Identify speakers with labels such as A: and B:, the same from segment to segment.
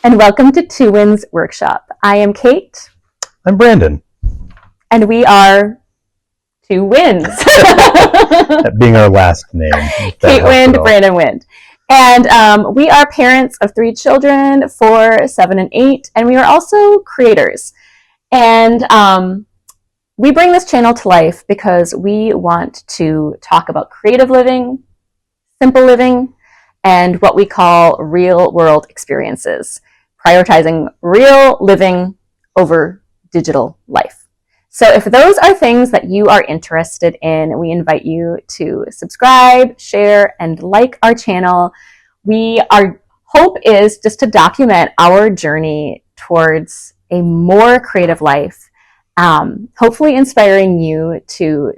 A: and welcome to Two Wins Workshop. I am Kate.
B: I'm Brandon.
A: And we are Two Wins.
B: That being our last name.
A: Kate Wind, Brandon Wind. And we are parents of 3 children, 4, 7, and 8, and we are also creators. And we bring this channel to life because we want to talk about creative living, simple living, and what we call real world experiences, prioritizing real living over digital life. So if those are things that you are interested in, we invite you to subscribe, share, and like our channel. Our hope is just to document our journey towards a more creative life, hopefully inspiring you to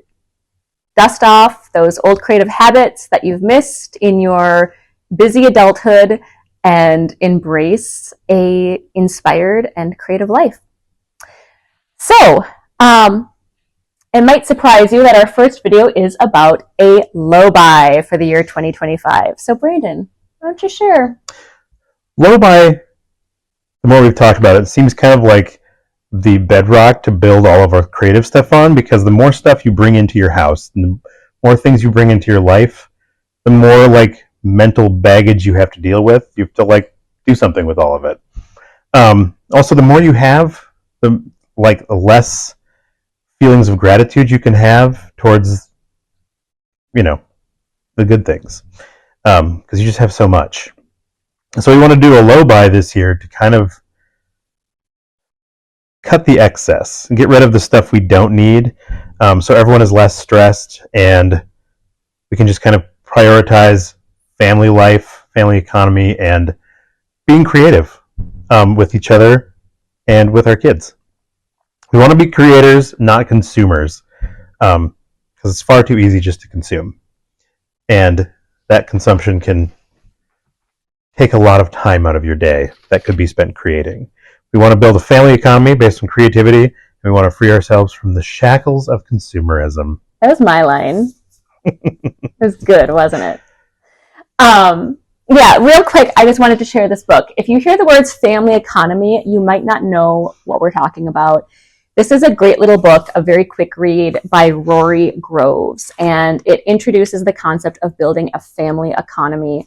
A: dust off those old creative habits that you've missed in your busy adulthood and embrace a inspired and creative life. So, it might surprise you that our first video is about a low buy for the year 2025. So Brandon, why don't you share?
B: Low buy, the more we've talked about it, seems kind of like the bedrock to build all of our creative stuff on, because the more stuff you bring into your house, and the more things you bring into your life, the more mental baggage you have to deal with. You have to do something with all of it. Also, the more you have, the less feelings of gratitude you can have towards, the good things, because you just have so much. So we want to do a low buy this year to kind of cut the excess and get rid of the stuff we don't need, so everyone is less stressed and we can just kind of prioritize family life, family economy, and being creative with each other and with our kids. We want to be creators, not consumers, because it's far too easy just to consume. And that consumption can take a lot of time out of your day that could be spent creating. We want to build a family economy based on creativity, and we want to free ourselves from the shackles of consumerism.
A: That was my line. It was good, wasn't it? Yeah, real quick, I just wanted to share this book. If you hear the words family economy, you might not know what we're talking about. This is a great little book, a very quick read by Rory Groves, and it introduces the concept of building a family economy,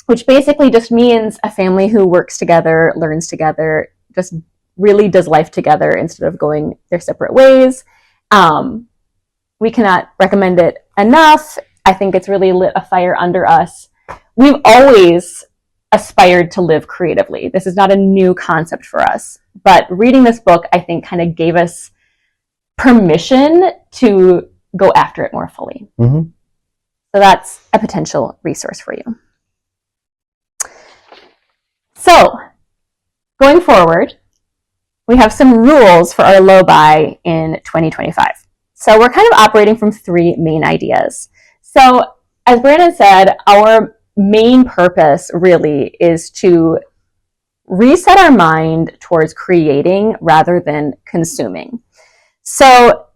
A: which basically just means a family who works together, learns together, just really does life together instead of going their separate ways. We cannot recommend it enough. I think it's really lit a fire under us. We've always aspired to live creatively. This is not a new concept for us. But reading this book, I think, kind of gave us permission to go after it more fully.
B: Mm-hmm.
A: So that's a potential resource for you. So, going forward, we have some rules for our low buy in 2025. So we're kind of operating from 3 main ideas. So, as Brandon said, our main purpose really is to reset our mind towards creating rather than consuming. So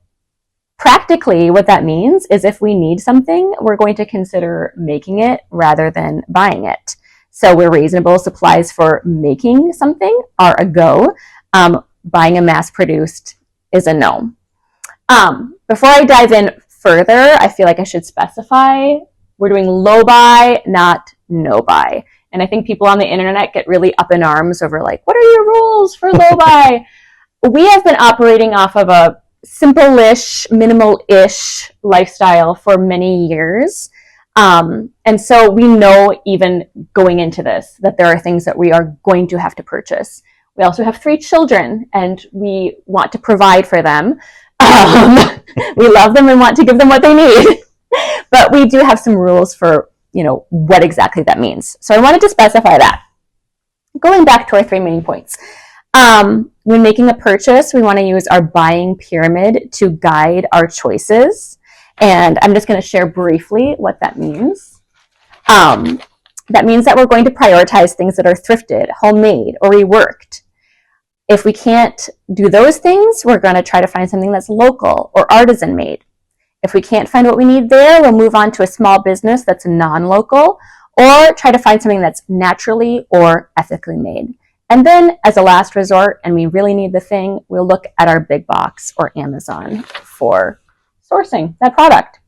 A: practically what that means is if we need something, we're going to consider making it rather than buying it. So where reasonable supplies for making something are a go, buying a mass-produced is a no. Before I dive in further, I feel like I should specify we're doing low buy, not no buy. And I think people on the internet get really up in arms over what are your rules for low buy? We have been operating off of a simple-ish, minimal-ish lifestyle for many years. And so we know even going into this that there are things that we are going to have to purchase. We also have 3 children and we want to provide for them. We love them and want to give them what they need. But we do have some rules for what exactly that means. So I wanted to specify that. Going back to our 3 main points. When making a purchase, we want to use our buying pyramid to guide our choices. And I'm just going to share briefly what that means. That means that we're going to prioritize things that are thrifted, homemade, or reworked. If we can't do those things, we're going to try to find something that's local or artisan made. If we can't find what we need there, we'll move on to a small business that's non-local or try to find something that's naturally or ethically made. And then as a last resort, and we really need the thing, we'll look at our big box or Amazon for sourcing that product.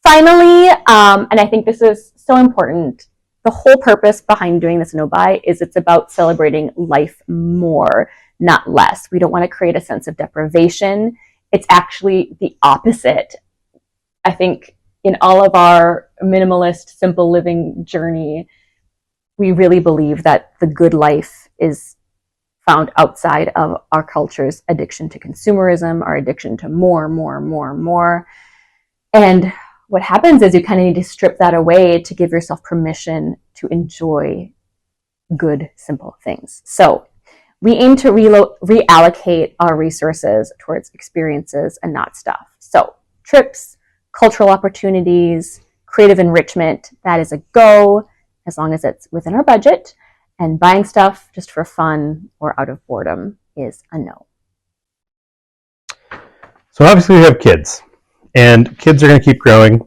A: Finally, and I think this is so important, the whole purpose behind doing this no-buy is it's about celebrating life more, not less. We don't want to create a sense of deprivation. It's actually the opposite. I think in all of our minimalist, simple living journey, we really believe that the good life is found outside of our culture's addiction to consumerism, our addiction to more. And what happens is you kind of need to strip that away to give yourself permission to enjoy good, simple things. So we aim to reallocate our resources towards experiences and not stuff. So trips, cultural opportunities, creative enrichment, that is a go, as long as it's within our budget. And buying stuff just for fun or out of boredom is a no.
B: So obviously we have kids, and kids are going to keep growing.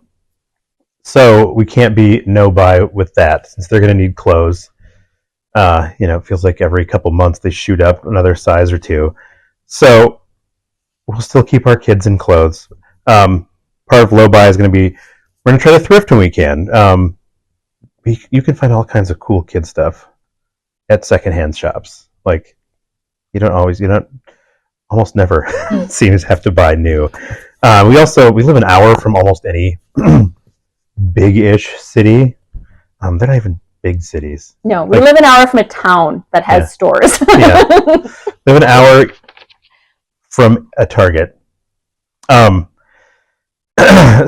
B: So we can't be no-buy with that, since they're going to need clothes. It feels like every couple months they shoot up another size or two. So we'll still keep our kids in clothes. Part of low-buy is going to be, we're going to try to thrift when we can. You can find all kinds of cool kid stuff at secondhand shops. Like, you don't almost never seems to have to buy new. We live an hour from almost any big-ish city. They're not even big cities.
A: No, we live an hour from a town that has stores.
B: Yeah, live an hour from a Target.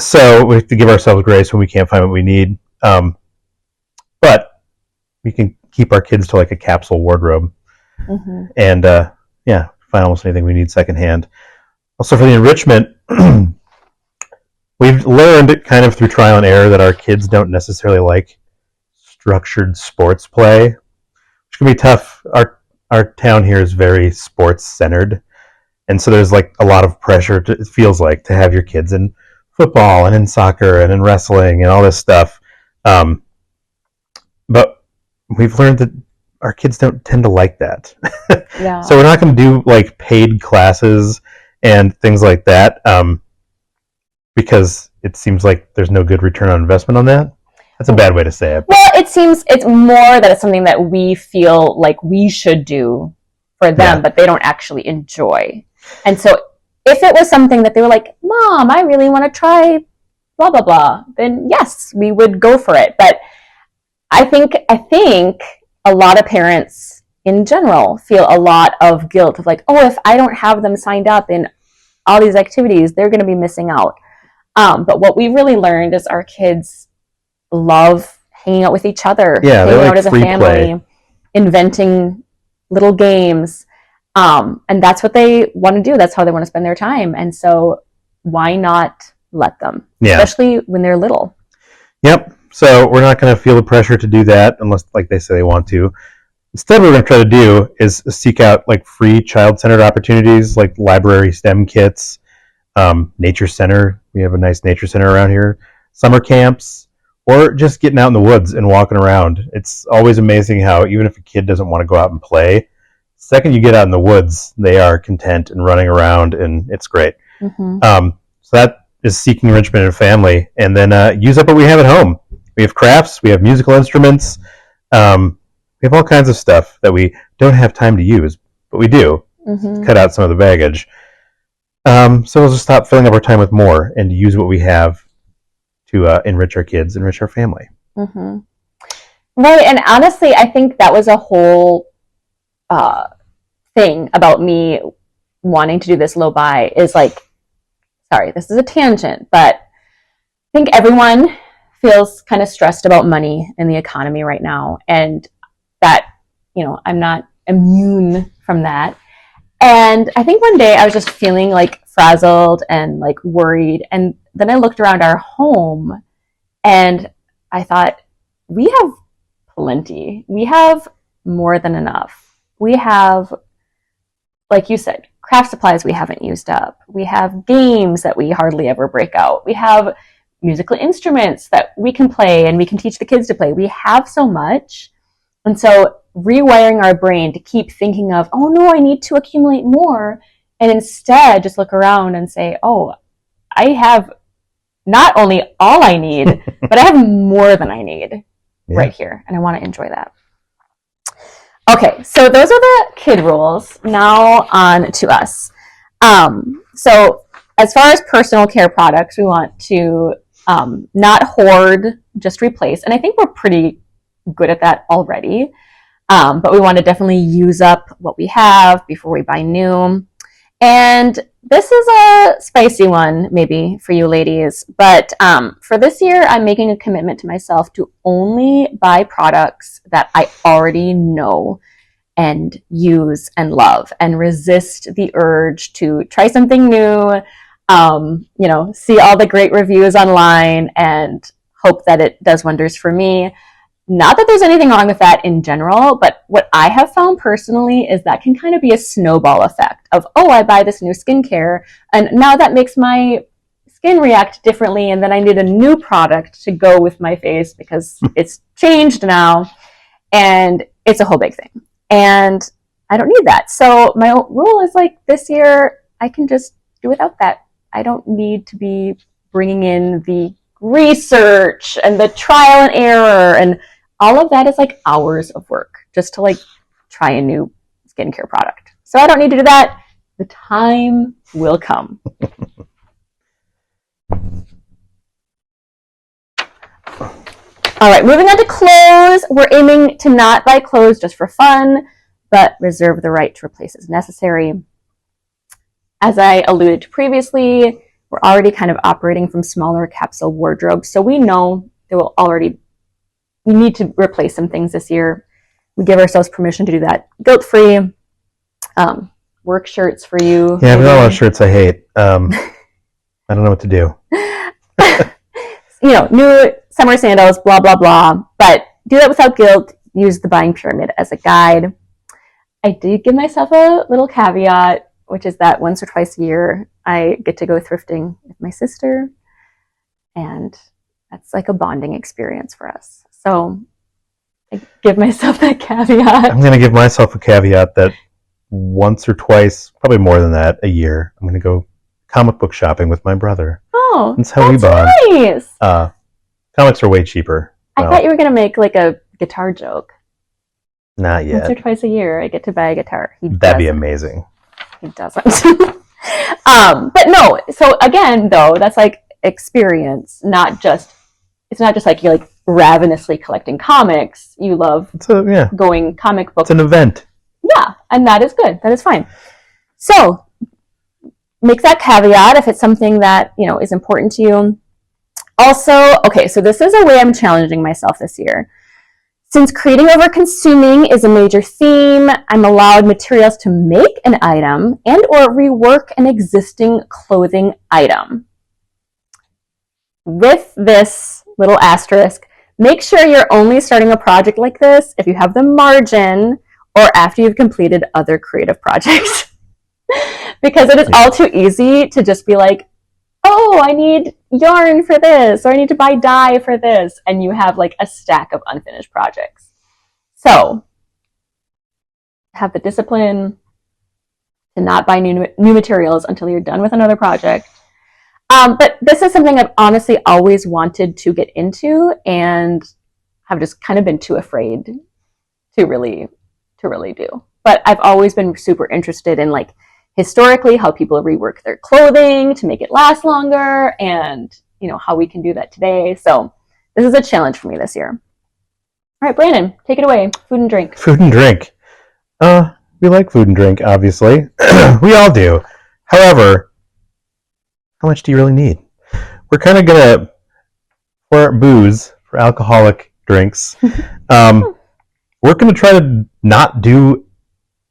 B: So we have to give ourselves grace when we can't find what we need. But we can keep our kids to like a capsule wardrobe, and find almost anything we need secondhand. Also, for the enrichment, we've learned kind of through trial and error that our kids don't necessarily like structured sports play, which can be tough. Our town here is very sports centered, and so there's like a lot of pressure. It feels like to have your kids in football and in soccer and in wrestling and all this stuff. But we've learned that our kids don't tend to like that.
A: Yeah.
B: So we're not going to do like paid classes and things like that, because it seems like there's no good return on investment on that. That's a bad way to say it.
A: Well, it seems it's more that it's something that we feel like we should do for them, but they don't actually enjoy. And so if it was something that they were like, Mom, I really want to try blah, blah, blah, then yes, we would go for it. But I think a lot of parents in general feel a lot of guilt of like, oh, if I don't have them signed up in all these activities, they're going to be missing out. But what we really learned is our kids love hanging out with each other, hanging out as a family, inventing little games. And that's what they want to do. That's how they want to spend their time. And so why not let them, especially when they're little?
B: Yep. So we're not going to feel the pressure to do that unless, like they say, they want to. Instead, what we're going to try to do is seek out like free child-centered opportunities, like library STEM kits, nature center. We have a nice nature center around here. Summer camps, or just getting out in the woods and walking around. It's always amazing how even if a kid doesn't want to go out and play, the second you get out in the woods, they are content and running around, and it's great. So that is seeking enrichment in a family, and then use up what we have at home. We have crafts, we have musical instruments, we have all kinds of stuff that we don't have time to use, but we do. Cut out some of the baggage. So we'll just stop filling up our time with more and use what we have to enrich our kids, enrich our family.
A: Right, and honestly, I think that was a whole thing about me wanting to do this low buy is like, sorry, this is a tangent, but I think everyone feels kind of stressed about money in the economy right now, and that, I'm not immune from that. And I think one day I was just feeling like frazzled and like worried, and then I looked around our home and I thought, we have plenty. We have more than enough. We have, like you said, craft supplies we haven't used up. We have games that we hardly ever break out. We have musical instruments that we can play and we can teach the kids to play. We have so much. And so rewiring our brain to keep thinking of, oh no, I need to accumulate more. And instead just look around and say, oh, I have not only all I need, but I have more than I need right here. And I want to enjoy that. Okay, so those are the kid rules. Now on to us. So as far as personal care products, we want to not hoard, just replace. And I think we're pretty good at that already. But we want to definitely use up what we have before we buy new. And this is a spicy one, maybe, for you ladies. But for this year, I'm making a commitment to myself to only buy products that I already know and use and love, and resist the urge to try something new, see all the great reviews online and hope that it does wonders for me. Not that there's anything wrong with that in general, but what I have found personally is that can kind of be a snowball effect of, oh, I buy this new skincare, and now that makes my skin react differently, and then I need a new product to go with my face because it's changed now, and it's a whole big thing. And I don't need that. So my rule is like, this year, I can just do without that. I don't need to be bringing in the research and the trial and error, and all of that is like hours of work just to like try a new skincare product. So I don't need to do that. The time will come. All right, moving on to clothes. We're aiming to not buy clothes just for fun, but reserve the right to replace as necessary. As I alluded to previously, we're already kind of operating from smaller capsule wardrobes, so we know we need to replace some things this year. We give ourselves permission to do that guilt-free. Work shirts for you.
B: Yeah, I've got a lot of shirts I hate. I don't know what to do.
A: New summer sandals, blah, blah, blah. But do that without guilt. Use the buying pyramid as a guide. I did give myself a little caveat, which is that once or twice a year, I get to go thrifting with my sister. And that's like a bonding experience for us. So I give myself that caveat.
B: I'm going to give myself a caveat that once or twice, probably more than that, a year, I'm going to go comic book shopping with my brother.
A: Oh,
B: that's how we bond.
A: Nice.
B: Comics are way cheaper.
A: I thought you were going to make like a guitar joke.
B: Not yet.
A: Once or twice a year, I get to buy a guitar.
B: That'd be amazing.
A: He doesn't. But no, so again, though, that's like experience, it's not just like you're like ravenously collecting comics. You love going comic book.
B: It's an event.
A: Yeah, and that is good. That is fine. So make that caveat if it's something that, is important to you. Also, okay, so this is a way I'm challenging myself this year. Since creating over consuming is a major theme, I'm allowed materials to make an item and or rework an existing clothing item. With this little asterisk, make sure you're only starting a project like this if you have the margin or after you've completed other creative projects. Because it is all too easy to just be like, oh, I need yarn for this, or I need to buy dye for this, and you have like a stack of unfinished projects. So have the discipline to not buy new materials until you're done with another project. But this is something I've honestly always wanted to get into and have just kind of been too afraid to really do. But I've always been super interested in like historically how people rework their clothing to make it last longer, and how we can do that today. So this is a challenge for me this year. All right, Brandon, take it away. Food and drink.
B: Food and drink. We like food and drink, obviously. We all do. However, how much do you really need? We're kind of gonna, for booze, for alcoholic drinks, we're gonna try to not do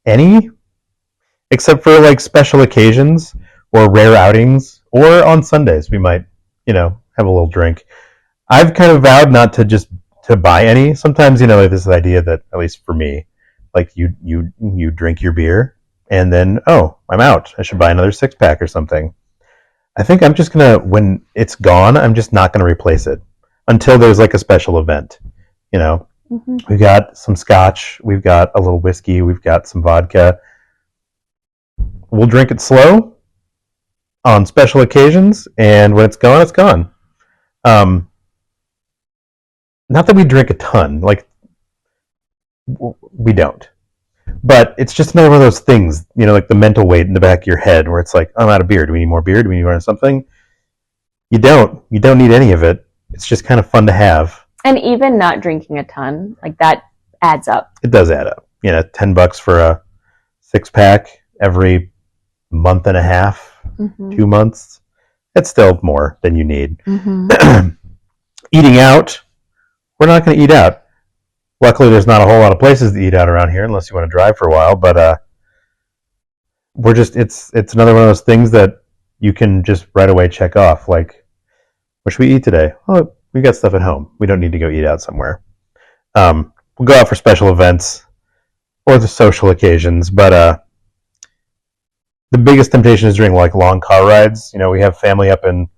B: any, except for like special occasions or rare outings, or on Sundays we might, have a little drink. I've kind of vowed not to just to buy any. Sometimes, like this idea that, at least for me, like you drink your beer and then, oh, I'm out. I should buy another 6-pack or something. I think I'm just gonna, when it's gone, I'm just not gonna replace it until there's like a special event. You know, we've got some scotch, we've got a little whiskey, we've got some vodka. We'll drink it slow on special occasions, and when it's gone, it's gone. Um, Not that we drink a ton, like we don't, but it's just another one of those things, you know, like the mental weight in the back of your head, where it's like, I'm out of beer. Do we need more beer? Do we need more something? You don't. You don't need any of it. It's just kind of fun to have.
A: And even not drinking a ton, like that adds up.
B: It does add up. You know, $10 for a 6-pack every month and a half, 2 months. It's still more than you need. Eating out, we're not going to eat out. Luckily, there's not a whole lot of places to eat out around here, unless you want to drive for a while. But we're just, it's another one of those things that you can just right away check off. Like, what should we eat today? Oh, we got stuff at home. We don't need to go eat out somewhere. We'll go out for special events or the social occasions, but the biggest temptation is during like long car rides. You know, we have family up in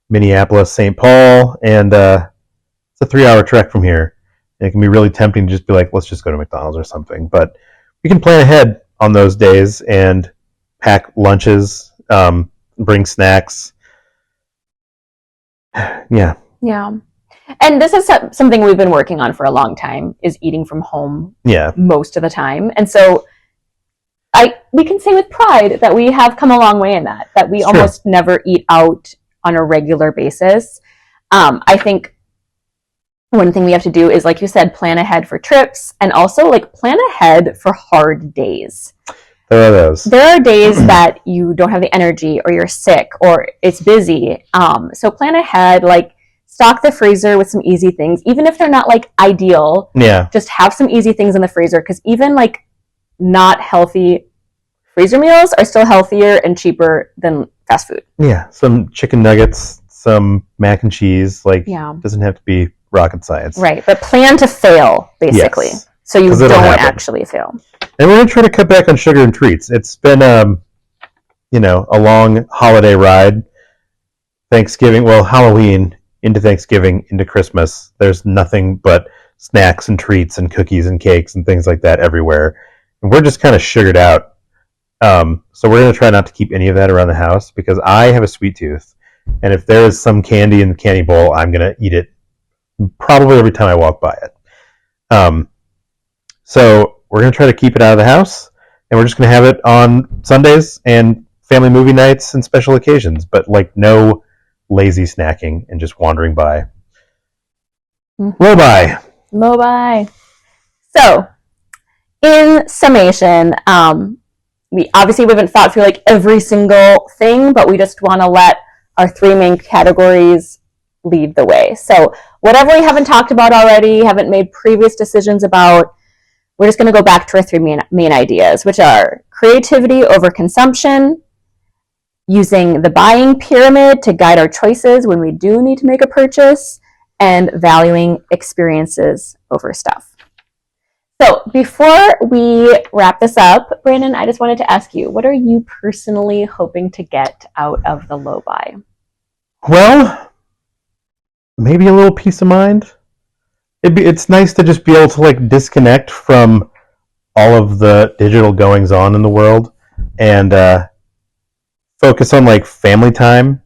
B: Minneapolis, St. Paul, and it's a 3-hour trek from here. And it can be really tempting to just be like, let's just go to McDonald's or something. But we can plan ahead on those days and pack lunches, bring snacks. Yeah.
A: Yeah. And this is something we've been working on for a long time, is eating from home most of the time. And so we can say with pride that we have come a long way in that we almost never eat out on a regular basis. I think one thing we have to do is, like you said, plan ahead for trips, and also like plan ahead for hard days.
B: There are those. There
A: are days that you don't have the energy, or you're sick, or it's busy. So plan ahead, like stock the freezer with some easy things, even if they're not like ideal.
B: Yeah.
A: Just have some easy things in the freezer, because even like not healthy freezer meals are still healthier and cheaper than fast food.
B: Yeah. Some chicken nuggets, some mac and cheese. Like, doesn't have to be rocket science.
A: Right. But plan to fail, basically. Yes. So you don't actually fail.
B: And we're going to try to cut back on sugar and treats. It's been, a long holiday ride. Thanksgiving, Halloween into Thanksgiving, into Christmas. There's nothing but snacks and treats and cookies and cakes and things like that everywhere. And we're just kind of sugared out. So we're going to try not to keep any of that around the house, because I have a sweet tooth. And if there is some candy in the candy bowl, I'm going to eat it probably every time I walk by it. So we're going to try to keep it out of the house, and we're just going to have it on Sundays and family movie nights and special occasions, but like no lazy snacking and just wandering by. Low-buy.
A: So, in summation, we haven't thought through like every single thing, but we just want to let our 3 main categories lead the way. So whatever we haven't talked about already, haven't made previous decisions about, we're just going to go back to our 3 main ideas, which are creativity over consumption, using the buying pyramid to guide our choices when we do need to make a purchase, and valuing experiences over stuff. So before we wrap this up, Brandon, I just wanted to ask you, what are you personally hoping to get out of the low buy?
B: Well, maybe a little peace of mind. It's nice to just be able to like disconnect from all of the digital goings on in the world and focus on like family time.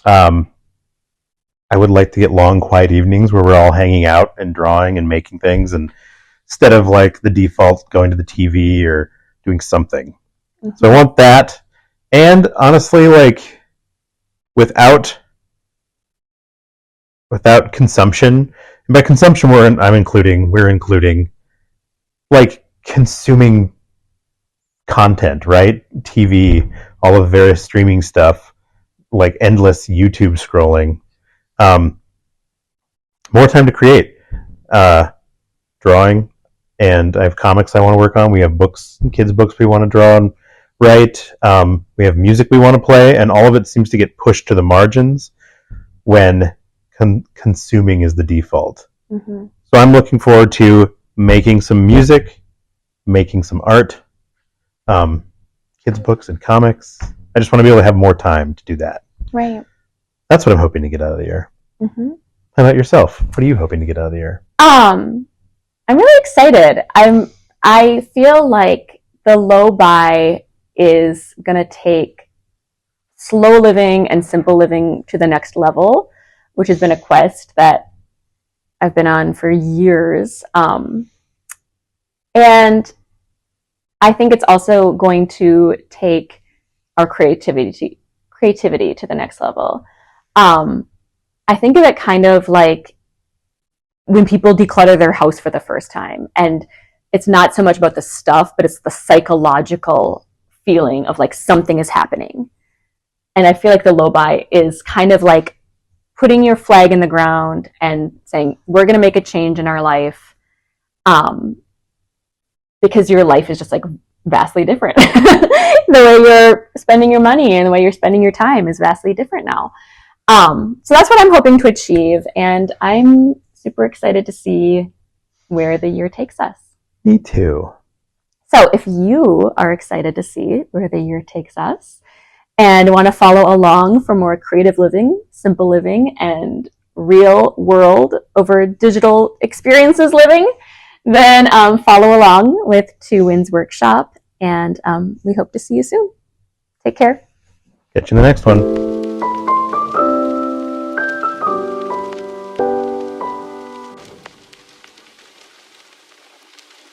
B: I would like to get long, quiet evenings where we're all hanging out and drawing and making things, and instead of like the default going to the TV or doing something. Mm-hmm. So I want that. And honestly, like without consumption, and by consumption we're including like consuming content, right? TV, all of the various streaming stuff, like endless YouTube scrolling. More time to create, drawing, and I have comics I want to work on. We have books, kids' books we want to draw and write. We have music we want to play, and all of it seems to get pushed to the margins when consuming is the default. Mm-hmm. So I'm looking forward to making some music, making some art, kids' books and comics, I just want to be able to have more time to do that.
A: Right.
B: That's what I'm hoping to get out of the year.
A: Mm-hmm.
B: How about yourself? What are you hoping to get out of the year?
A: I'm really excited. I feel like the low buy is gonna take slow living and simple living to the next level, which has been a quest that I've been on for years. And I think it's also going to take our creativity to the next level. I think of it kind of like when people declutter their house for the first time, and it's not so much about the stuff, but it's the psychological feeling of like something is happening. And I feel like the low buy is kind of like putting your flag in the ground and saying, we're going to make a change in our life, because your life is just like vastly different. The way you're spending your money and the way you're spending your time is vastly different now. So that's what I'm hoping to achieve, and I'm super excited to see where the year takes us.
B: Me too.
A: So if you are excited to see where the year takes us and want to follow along for more creative living, simple living, and real world over digital experiences living, then follow along with Two Winds Workshop, and we hope to see you soon. Take care.
B: Catch you in the next one.